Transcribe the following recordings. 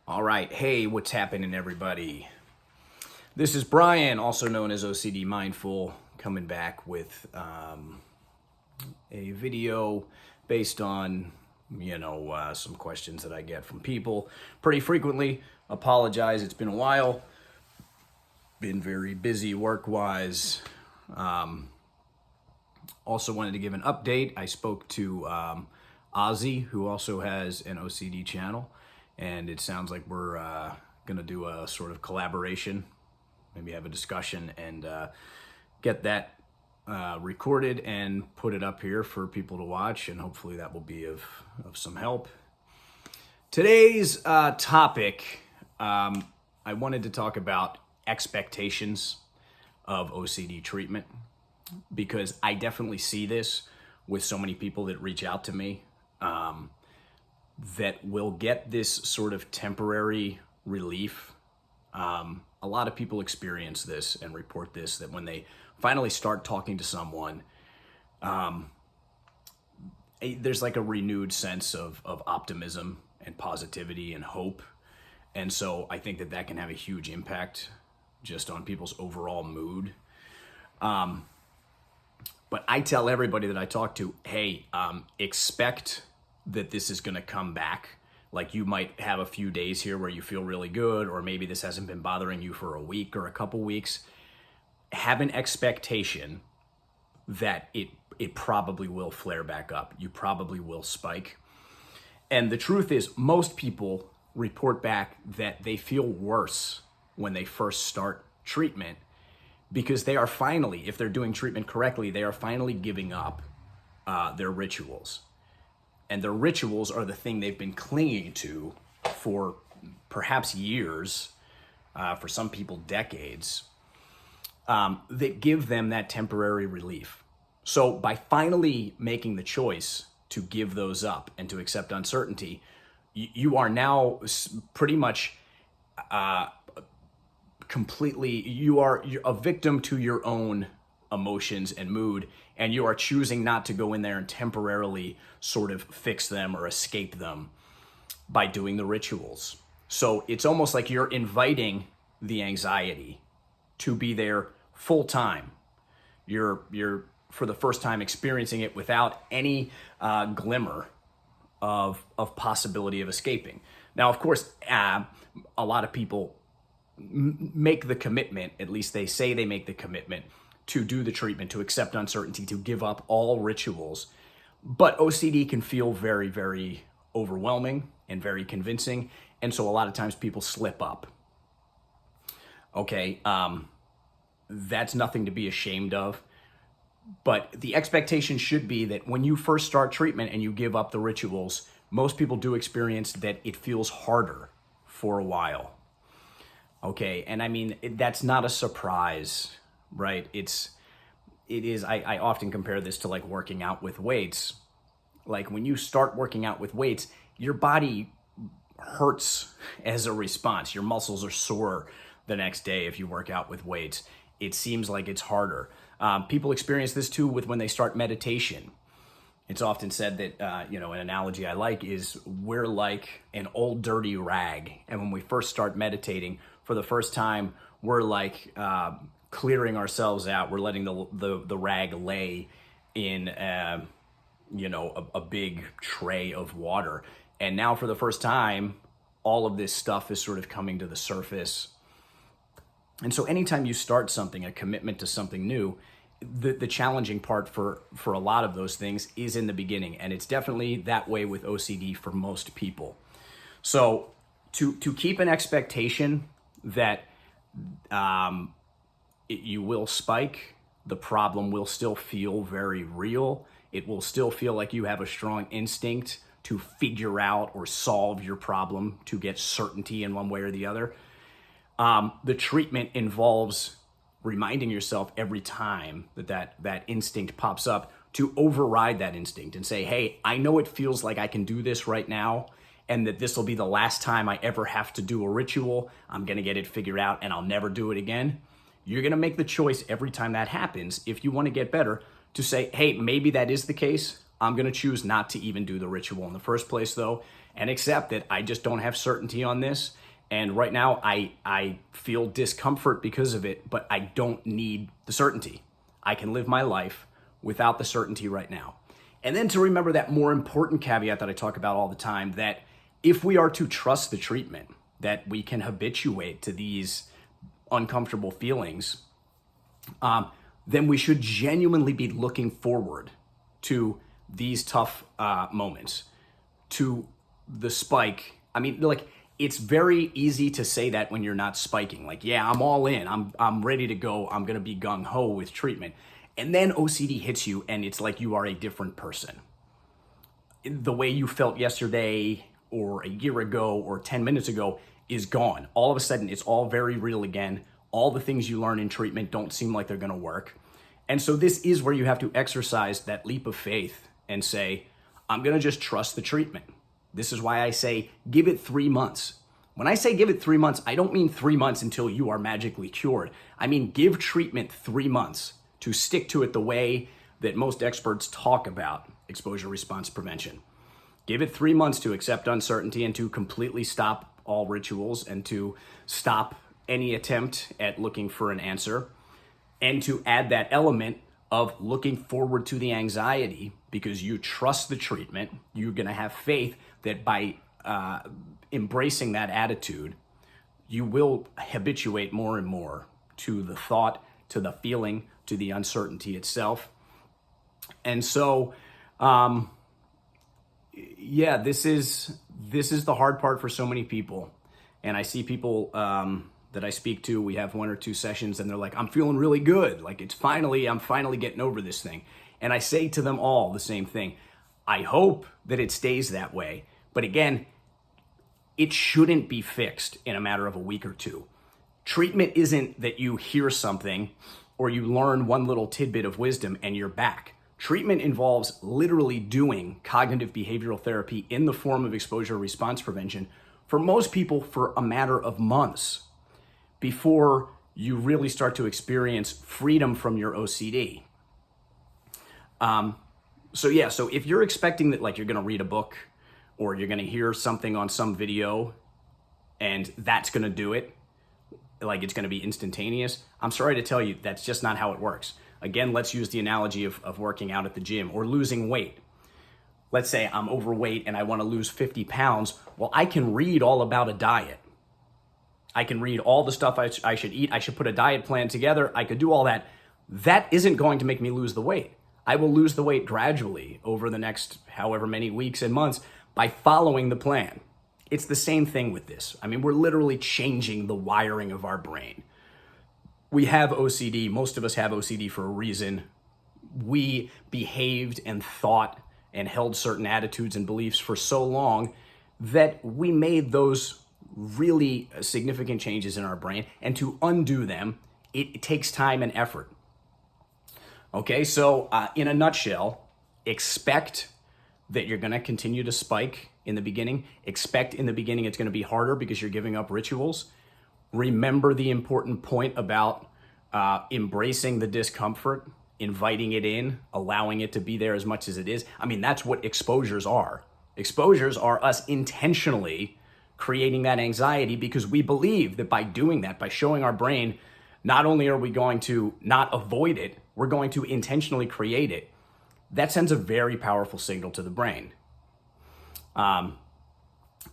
All right, hey, what's happening, everybody? This is Brian, also known as OCD Mindful, coming back with a video based on, some questions that I get from people pretty frequently. Apologize, it's been a while. Been very busy work-wise. Also wanted to give an update. I spoke to Ozzy, who also has an OCD channel, and it sounds like we're going to do a sort of collaboration, maybe have a discussion and get that recorded and put it up here for people to watch, and hopefully that will be of some help. Today's topic, I wanted to talk about expectations of OCD treatment, because I definitely see this with so many people that reach out to me that will get this sort of temporary relief. A lot of people experience this and report this, that when they finally start talking to someone, there's like a renewed sense of optimism and positivity and hope. And so I think that can have a huge impact just on people's overall mood. But I tell everybody that I talk to, hey, expect that this is going to come back. Like, you might have a few days here where you feel really good, or maybe this hasn't been bothering you for a week or a couple weeks. Have an expectation that it probably will flare back up. You probably will spike. And the truth is, most people report back that they feel worse when they first start treatment, because they are finally, if they're doing treatment correctly, they are finally giving up their rituals. And their rituals are the thing they've been clinging to for perhaps years, for some people decades, that give them that temporary relief. So by finally making the choice to give those up and to accept uncertainty, you are now pretty much you're a victim to your own emotions and mood, and you are choosing not to go in there and temporarily sort of fix them or escape them by doing the rituals. So it's almost like you're inviting the anxiety to be there full time. You're for the first time experiencing it without any glimmer of possibility of escaping. Now, of course, a lot of people make the commitment, at least they say they make the commitment, to do the treatment, to accept uncertainty, to give up all rituals. But OCD can feel very, very overwhelming and very convincing. And so a lot of times people slip up. Okay, that's nothing to be ashamed of. But the expectation should be that when you first start treatment and you give up the rituals, most people do experience that it feels harder for a while. Okay, and I mean, that's not a surprise, right? It is, I often compare this to like working out with weights. Like, when you start working out with weights, your body hurts as a response. Your muscles are sore the next day if you work out with weights. It seems like it's harder. People experience this too with when they start meditation. It's often said that, an analogy I like is we're like an old dirty rag. And when we first start meditating, for the first time, we're like clearing ourselves out. We're letting the rag lay in, a big tray of water. And now for the first time, all of this stuff is sort of coming to the surface. And so anytime you start something, a commitment to something new, the challenging part for a lot of those things is in the beginning. And it's definitely that way with OCD for most people. So to keep an expectation that you will spike, the problem will still feel very real. It will still feel like you have a strong instinct to figure out or solve your problem, to get certainty in one way or the other. The treatment involves reminding yourself every time that instinct pops up to override that instinct and say, hey, I know it feels like I can do this right now, and that this will be the last time I ever have to do a ritual. I'm going to get it figured out and I'll never do it again. You're going to make the choice every time that happens, if you want to get better, to say, hey, maybe that is the case, I'm going to choose not to even do the ritual in the first place, though, and accept that I just don't have certainty on this. And right now, I feel discomfort because of it, but I don't need the certainty. I can live my life without the certainty right now. And then to remember that more important caveat that I talk about all the time, that if we are to trust the treatment, that we can habituate to these uncomfortable feelings, then we should genuinely be looking forward to these tough moments, to the spike. I mean, like, it's very easy to say that when you're not spiking. Like, yeah, I'm all in. I'm ready to go. I'm going to be gung-ho with treatment. And then OCD hits you, and it's like you are a different person. The way you felt yesterday or a year ago or 10 minutes ago is gone. All of a sudden, it's all very real again. All the things you learn in treatment don't seem like they're going to work. And so this is where you have to exercise that leap of faith and say, I'm going to just trust the treatment. This is why I say, give it 3 months. When I say give it 3 months, I don't mean 3 months until you are magically cured. I mean, give treatment 3 months to stick to it the way that most experts talk about exposure response prevention. Give it 3 months to accept uncertainty and to completely stop all rituals and to stop any attempt at looking for an answer, and to add that element of looking forward to the anxiety because you trust the treatment. You're going to have faith that by embracing that attitude, you will habituate more and more to the thought, to the feeling, to the uncertainty itself. And so, yeah, this is the hard part for so many people. And I see people that I speak to, we have 1 or 2 sessions, and they're like, I'm feeling really good. Like, I'm finally getting over this thing. And I say to them all the same thing. I hope that it stays that way. But again, it shouldn't be fixed in a matter of a week or 2. Treatment isn't that you hear something or you learn one little tidbit of wisdom and you're back. Treatment involves literally doing cognitive behavioral therapy in the form of exposure response prevention for most people for a matter of months before you really start to experience freedom from your OCD. So if you're expecting that, like, you're going to read a book or you're going to hear something on some video and that's going to do it, like it's going to be instantaneous, I'm sorry to tell you, that's just not how it works. Again, let's use the analogy of working out at the gym or losing weight. Let's say I'm overweight and I want to lose 50 pounds. Well, I can read all about a diet. I can read all the stuff I should eat. I should put a diet plan together. I could do all that. That isn't going to make me lose the weight. I will lose the weight gradually over the next however many weeks and months by following the plan. It's the same thing with this. I mean, we're literally changing the wiring of our brain. We have OCD. Most of us have OCD for a reason. We behaved and thought and held certain attitudes and beliefs for so long that we made those really significant changes in our brain. And to undo them, it takes time and effort. Okay, so in a nutshell, expect that you're going to continue to spike in the beginning. Expect in the beginning it's going to be harder because you're giving up rituals. Remember the important point about embracing the discomfort, inviting it in, allowing it to be there as much as it is. I mean, that's what exposures are. Exposures are us intentionally creating that anxiety because we believe that by doing that, by showing our brain, not only are we going to not avoid it, we're going to intentionally create it. That sends a very powerful signal to the brain. And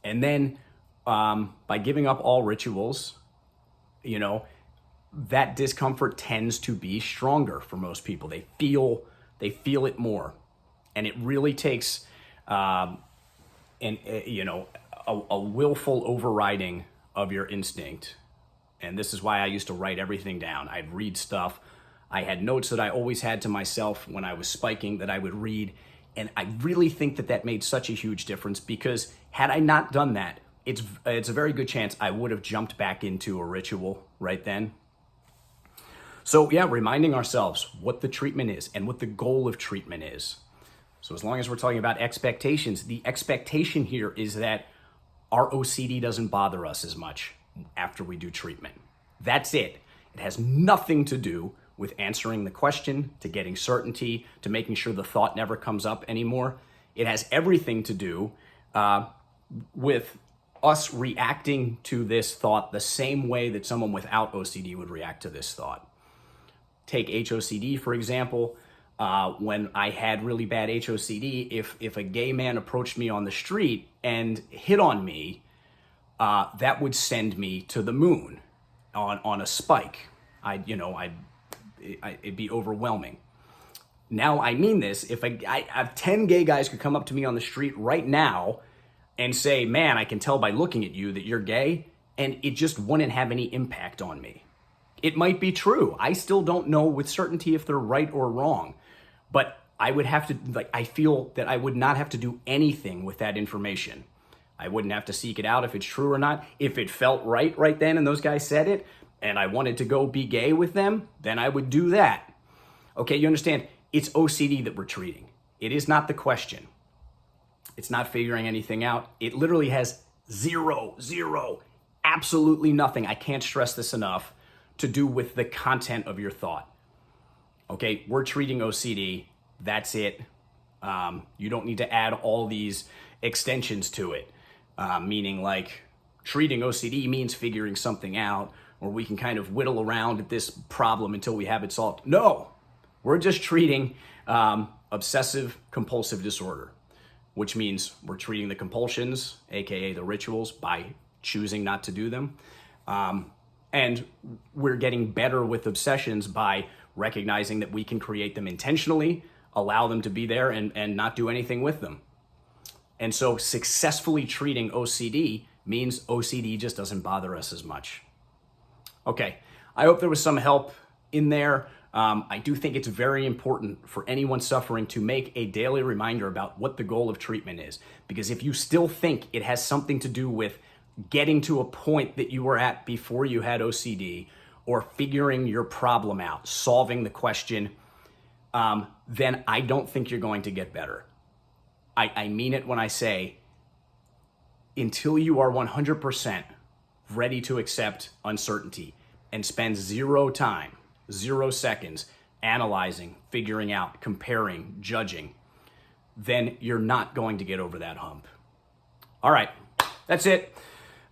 then by giving up all rituals, that discomfort tends to be stronger for most people. They feel it more. And it really takes a willful overriding of your instinct. And this is why I used to write everything down. I'd read stuff. I had notes that I always had to myself when I was spiking that I would read. And I really think that made such a huge difference because had I not done that, it's a very good chance I would have jumped back into a ritual right then. So yeah, reminding ourselves what the treatment is and what the goal of treatment is. So as long as we're talking about expectations, the expectation here is that our OCD doesn't bother us as much after we do treatment. That's it. It has nothing to do with answering the question, to getting certainty, to making sure the thought never comes up anymore. It has everything to do with us reacting to this thought the same way that someone without OCD would react to this thought. Take HOCD, for example. When I had really bad HOCD, if a gay man approached me on the street and hit on me, that would send me to the moon on a spike. It'd be overwhelming. Now, I mean this, if I have 10 gay guys could come up to me on the street right now and say, man, I can tell by looking at you that you're gay, and it just wouldn't have any impact on me. It might be true. I still don't know with certainty if they're right or wrong, but I would have to, I feel that I would not have to do anything with that information. I wouldn't have to seek it out if it's true or not. If it felt right then and those guys said it, and I wanted to go be gay with them, then I would do that. Okay, you understand? It's OCD that we're treating. It is not the question. It's not figuring anything out. It literally has zero, absolutely nothing, I can't stress this enough, to do with the content of your thought. Okay, we're treating OCD, that's it. You don't need to add all these extensions to it, meaning like treating OCD means figuring something out, or we can kind of whittle around at this problem until we have it solved. No, we're just treating obsessive compulsive disorder, which means we're treating the compulsions, AKA the rituals, by choosing not to do them. And we're getting better with obsessions by recognizing that we can create them intentionally, allow them to be there, and not do anything with them. And so successfully treating OCD means OCD just doesn't bother us as much. Okay, I hope there was some help in there. I do think it's very important for anyone suffering to make a daily reminder about what the goal of treatment is. Because if you still think it has something to do with getting to a point that you were at before you had OCD, or figuring your problem out, solving the question, then I don't think you're going to get better. I mean it when I say, until you are 100% ready to accept uncertainty and spend zero time, 0 seconds analyzing, figuring out, comparing, judging, then you're not going to get over that hump. All right, that's it.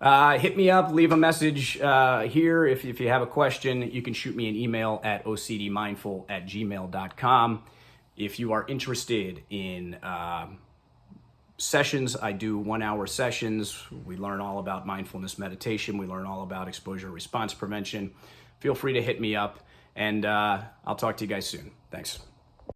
Hit me up, leave a message here. If you have a question, you can shoot me an email at ocdmindful@gmail.com. If you are interested in sessions, I do 1-hour sessions. We learn all about mindfulness meditation. We learn all about exposure response prevention. Feel free to hit me up, and I'll talk to you guys soon. Thanks.